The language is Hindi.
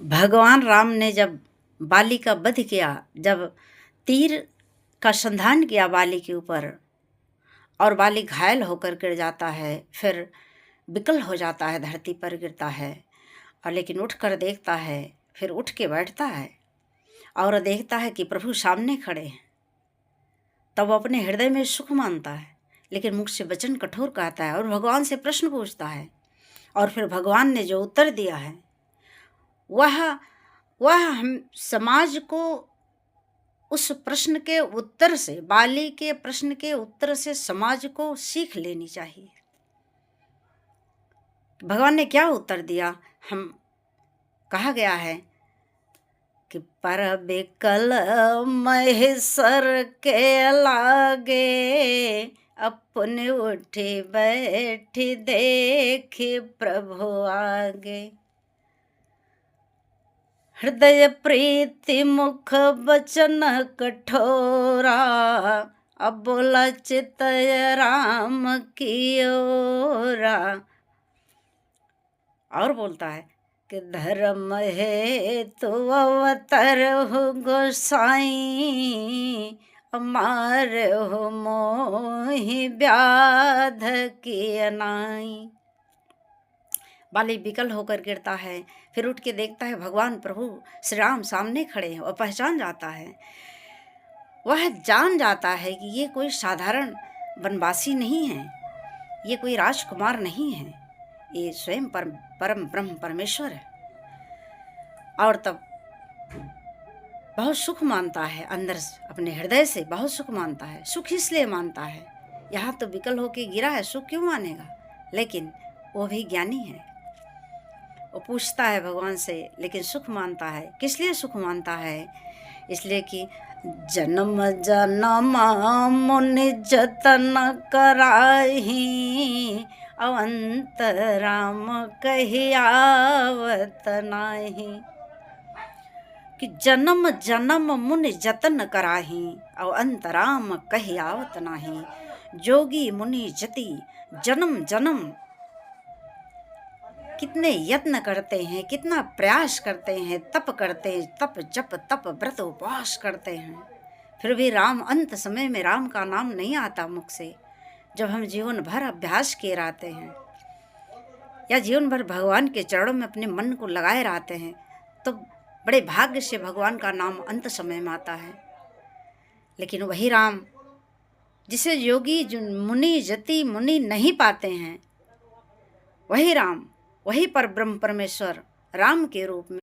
भगवान राम ने जब बाली का वध किया, जब तीर का संधान किया बाली के ऊपर और बाली घायल होकर गिर जाता है, फिर विकल हो जाता है, धरती पर गिरता है और लेकिन उठ कर देखता है, फिर उठ के बैठता है और देखता है कि प्रभु सामने खड़े हैं। तब वो अपने हृदय में सुख मानता है, लेकिन मुख से वचन कठोर कहता है और भगवान से प्रश्न पूछता है। और फिर भगवान ने जो उत्तर दिया है वह हम समाज को उस प्रश्न के उत्तर से, बाली के प्रश्न के उत्तर से समाज को सीख लेनी चाहिए। भगवान ने क्या उत्तर दिया, हम कहा गया है कि पर बिकल महेश्वर के लागे, अपने उठी बैठी देखी प्रभु आगे। हृदय प्रीति मुख वचन कठोरा, अब बोला चितय राम की ओरा। और बोलता है कि धर्म है तो अवतर हो गोसाई, अमार हो मोहि व्याध की अनाई। बाली विकल होकर गिरता है, फिर उठ के देखता है भगवान प्रभु श्री राम सामने खड़े हैं और पहचान जाता है। वह जान जाता है कि ये कोई साधारण वनवासी नहीं है, ये कोई राजकुमार नहीं है, ये स्वयं परम ब्रह्म परमेश्वर है। और तब बहुत सुख मानता है, अंदर अपने हृदय से बहुत सुख मानता है। सुख इसलिए मानता है, यहाँ तो विकल होके गिरा है, सुख क्यों मानेगा। लेकिन वो भी ज्ञानी है, वो पूछता है भगवान से, लेकिन सुख मानता है। किस लिए सुख मानता है, इसलिए कि जन्म जन्म मुनि जतन कराही, अवंत राम कही आवत नाही। कि जन्म जन्म मुनि जतन कराही, अवंत राम कही आवत नाही। जोगी मुनि जति जन्म जन्म कितने यत्न करते हैं, कितना प्रयास करते हैं, तप करते हैं, तप जप तप व्रत उपवास करते हैं, फिर भी राम अंत समय में राम का नाम नहीं आता मुख से। जब हम जीवन भर अभ्यास किए रहते हैं या जीवन भर भगवान के चरणों में अपने मन को लगाए रहते हैं, तो बड़े भाग्य से भगवान का नाम अंत समय में आता है। लेकिन वही राम जिसे योगी मुनि जति मुनि नहीं पाते हैं, वही राम, वही पर ब्रह्म परमेश्वर राम के रूप में